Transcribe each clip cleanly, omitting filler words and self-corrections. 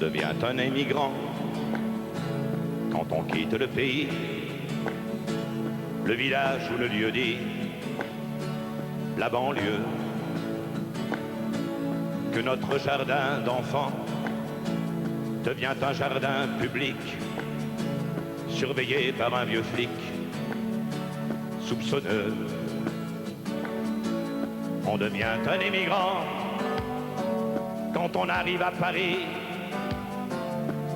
devient un émigrant quand on quitte le pays, le village ou le lieu dit, la banlieue, que notre jardin d'enfants devient un jardin public, surveillé par un vieux flic, soupçonneux. On devient un émigrant quand on arrive à Paris,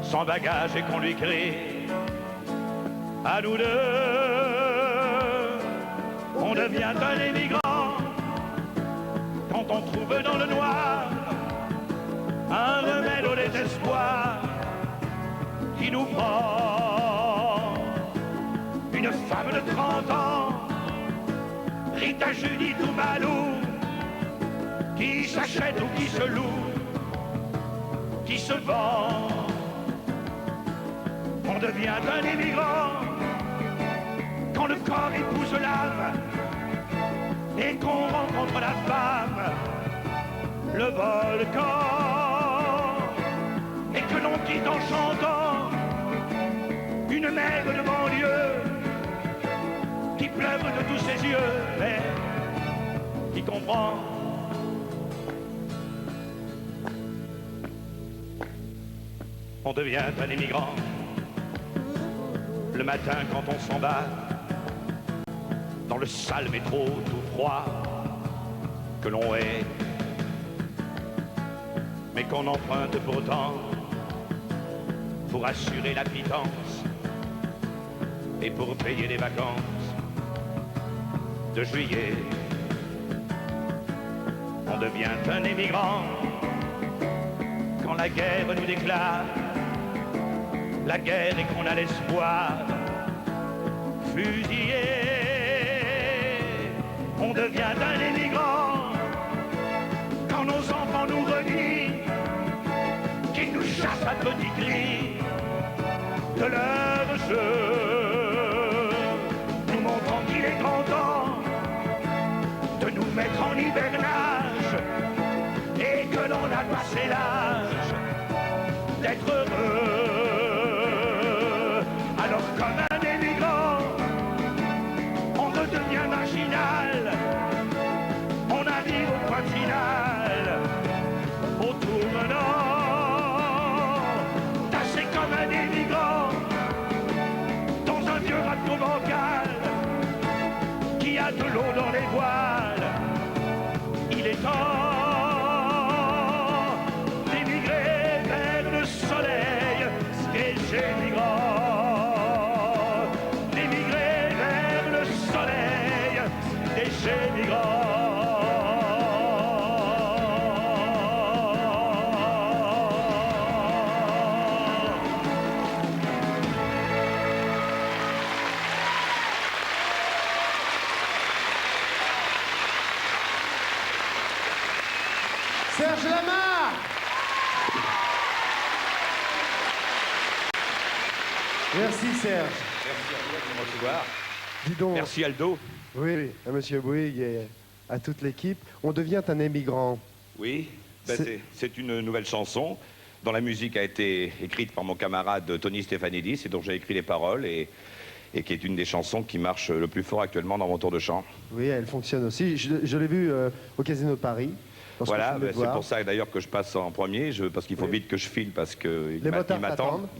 sans bagage et qu'on lui crie à nous deux. On devient un émigrant quand on trouve dans le noir un remède au désespoir qui nous prend. Une femme de 30 ans, Rita, Judith ou Malou, qui s'achète ou qui se loue, qui se vend. On devient un émigrant quand le corps épouse l'âme et qu'on rencontre la femme, le volcan, et que l'on quitte en chantant une mère de banlieue qui pleure de tous ses yeux, mais qui comprend. On devient un émigrant le matin quand on s'en va dans le sale métro tout froid que l'on hait, mais qu'on emprunte pourtant pour assurer la pitance et pour payer les vacances de juillet. On devient un émigrant quand la guerre nous déclare la guerre et qu'on a l'espoir fusillé. On devient un émigrant quand nos enfants nous renient, qu'ils nous chassent à petits cris de leur jeu, nous montrant qu'il est grand temps de nous mettre en hivernage et que l'on a passé l'âge d'être heureux. Alors comme un émigrant, on redevient marginal, on arrive au point final, au tournant, tassé comme un émigrant, dans un vieux bateau bancal, qui a de l'eau dans les voiles. Il est temps d'émigrer vers le soleil, et j'émigre. Serge Lama. Merci Serge. Merci à toi de me recevoir. Dis donc. Merci Aldo. Oui, à Monsieur Bouygues et à toute l'équipe. On devient un émigrant. Oui, ben c'est une nouvelle chanson dont la musique a été écrite par mon camarade Tony Stefanidis et dont j'ai écrit les paroles et qui est une des chansons qui marche le plus fort actuellement dans mon tour de chant. Oui, elle fonctionne aussi. Je l'ai vu au Casino de Paris. Voilà, ben c'est pour ça d'ailleurs que je passe en premier, parce qu'il faut vite que je file parce que les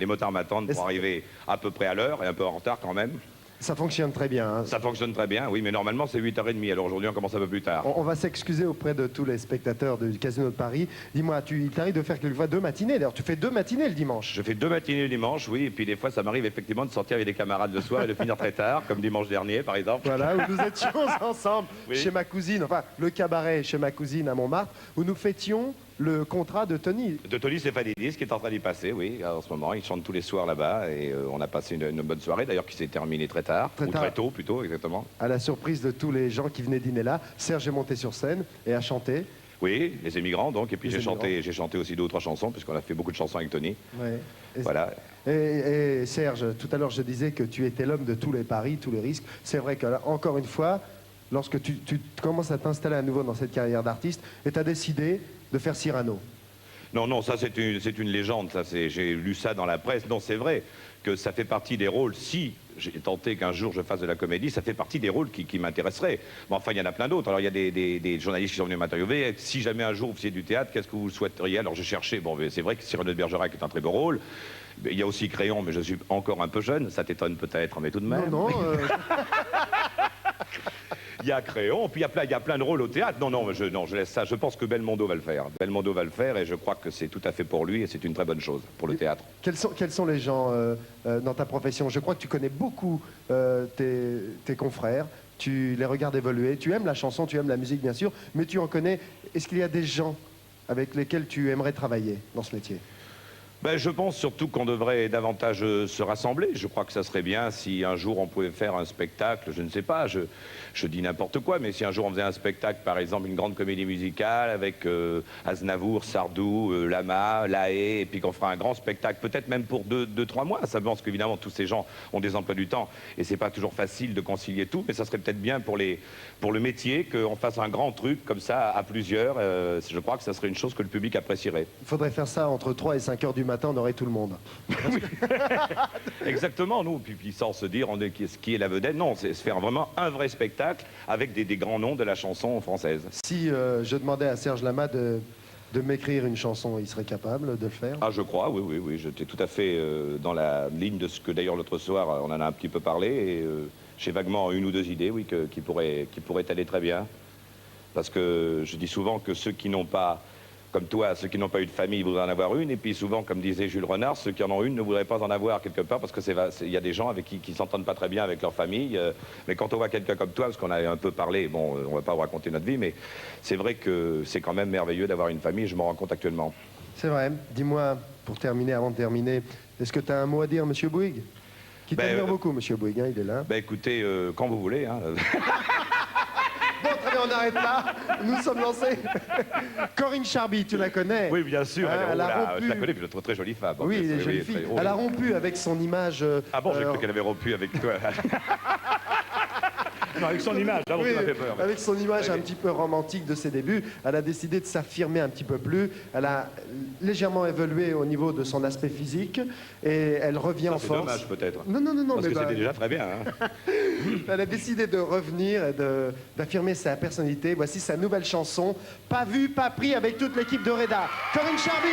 motards m'attendent pour arriver à peu près à l'heure et un peu en retard quand même. Ça fonctionne très bien. Hein. Ça fonctionne très bien, oui, mais normalement c'est 8h30, alors aujourd'hui on commence un peu plus tard. On va s'excuser auprès de tous les spectateurs du Casino de Paris. Dis-moi, il t'arrive de faire quelquefois 2 matinées, d'ailleurs tu fais 2 matinées le dimanche. Je fais 2 matinées le dimanche, oui, et puis des fois ça m'arrive effectivement de sortir avec des camarades le soir et de finir très tard, comme dimanche dernier par exemple. Voilà, où nous étions ensemble oui. Chez ma cousine, enfin le cabaret chez ma cousine à Montmartre, où nous fêtions le contrat de Tony. De Tony Stefanidis, qui est en train d'y passer, oui, en ce moment. Il chante tous les soirs là-bas et on a passé une bonne soirée, d'ailleurs, qui s'est terminée très tard, très tôt plutôt, exactement. À la surprise de tous les gens qui venaient dîner là, Serge est monté sur scène et a chanté. Oui, les émigrants, donc, et puis j'ai chanté aussi 2 ou 3 chansons, puisqu'on a fait beaucoup de chansons avec Tony. Ouais. Voilà. Et Serge, tout à l'heure je disais que tu étais l'homme de tous les paris, tous les risques. C'est vrai que là, encore une fois, lorsque tu commences à t'installer à nouveau dans cette carrière d'artiste, et tu as décidé de faire Cyrano. Non, non, ça c'est une légende, ça j'ai lu ça dans la presse. Non, c'est vrai que ça fait partie des rôles, si j'ai tenté qu'un jour je fasse de la comédie, ça fait partie des rôles qui m'intéresseraient. Bon, enfin, il y en a plein d'autres. Alors, il y a des journalistes qui sont venus m'interviewer. Si jamais un jour vous faisiez du théâtre, qu'est-ce que vous souhaiteriez? Alors, je cherchais, bon, c'est vrai que Cyrano de Bergerac est un très beau rôle. Il y a aussi Créon, mais je suis encore un peu jeune, ça t'étonne peut-être, mais tout de même. Non, non. Il y a Créon, puis il y a plein de rôles au théâtre. Non, je laisse ça. Je pense que Belmondo va le faire. Belmondo va le faire et je crois que c'est tout à fait pour lui et c'est une très bonne chose pour le théâtre. Quels sont les gens dans ta profession? Je crois que tu connais beaucoup tes confrères. Tu les regardes évoluer. Tu aimes la chanson, tu aimes la musique, bien sûr, mais tu en connais. Est-ce qu'il y a des gens avec lesquels tu aimerais travailler dans ce métier? Ben, je pense surtout qu'on devrait davantage se rassembler. Je crois que ça serait bien si un jour on pouvait faire un spectacle, je ne sais pas, je dis n'importe quoi, mais si un jour on faisait un spectacle, par exemple une grande comédie musicale avec Aznavour, Sardou, Lama, Lahaye, et puis qu'on fera un grand spectacle, peut-être même pour 2-3 mois. Ça pense qu'évidemment tous ces gens ont des emplois du temps et c'est pas toujours facile de concilier tout, mais ça serait peut-être bien pour le métier qu'on fasse un grand truc comme ça à plusieurs. Je crois que ça serait une chose que le public apprécierait. Il faudrait faire ça entre 3 et 5 heures du matin, on aurait tout le monde. Exactement, nous, puis sans se dire qui est la vedette, non, c'est se faire vraiment un vrai spectacle avec des grands noms de la chanson française. Si je demandais à Serge Lama de m'écrire une chanson, il serait capable de le faire? Ah, je crois, oui, j'étais tout à fait dans la ligne de ce que d'ailleurs l'autre soir, on en a un petit peu parlé, et j'ai vaguement une ou deux idées, oui, qui pourraient aller très bien. Parce que je dis souvent que ceux qui n'ont pas, comme toi, ceux qui n'ont pas eu de famille voudraient en avoir une, et puis souvent, comme disait Jules Renard, ceux qui en ont une ne voudraient pas en avoir quelque part, parce que il y a des gens avec qui s'entendent pas très bien avec leur famille, mais quand on voit quelqu'un comme toi, parce qu'on a un peu parlé, bon, on va pas vous raconter notre vie, mais c'est vrai que c'est quand même merveilleux d'avoir une famille, je m'en rends compte actuellement. C'est vrai. Dis-moi, pour terminer, avant de terminer, est-ce que tu as un mot à dire, Monsieur Bouygues? Qui t'admire beaucoup, Monsieur Bouygues, hein, il est là. Ben écoutez, quand vous voulez. Hein. Bon, très bien, on arrête là. Nous sommes lancés. Corinne Charby, tu la connais? Oui, bien sûr. Hein, elle a rompu... Je la connais, puis une très jolie femme. Oui, elle est jolie fille. Elle a rompu avec son image... Ah bon, j'ai cru qu'elle avait rompu avec toi. Non, avec son image, là, oui, ça m'a fait peur. Avec son image un petit peu romantique de ses débuts, elle a décidé de s'affirmer un petit peu plus. Elle a légèrement évolué au niveau de son aspect physique et elle revient en force. C'est dommage peut-être. Non. Parce que c'était déjà très bien. Hein. Elle a décidé de revenir et d'affirmer sa personnalité. Voici sa nouvelle chanson, Pas vu, pas pris, avec toute l'équipe de Reda. Corinne Charby.